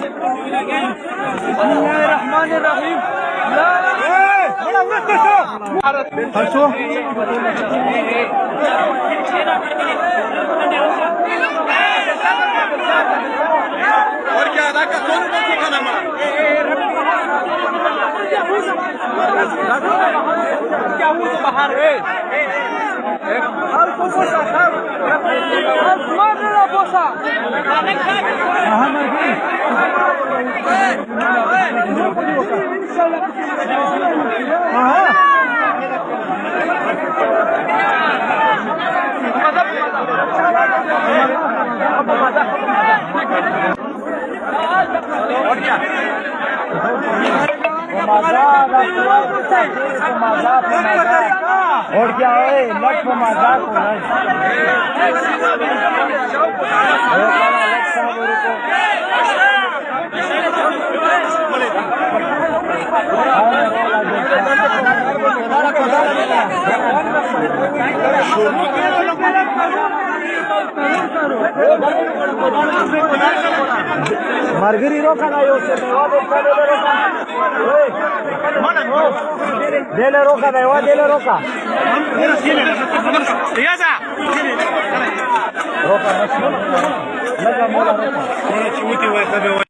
بسم الله الرحمن الرحيم. لا خلصوا और क्या है लट मजाक हो रहा Margari roka na yo se me va de roka. Dele roka na yo, dele roka. Ya sa. Roka na. Laga mola roka.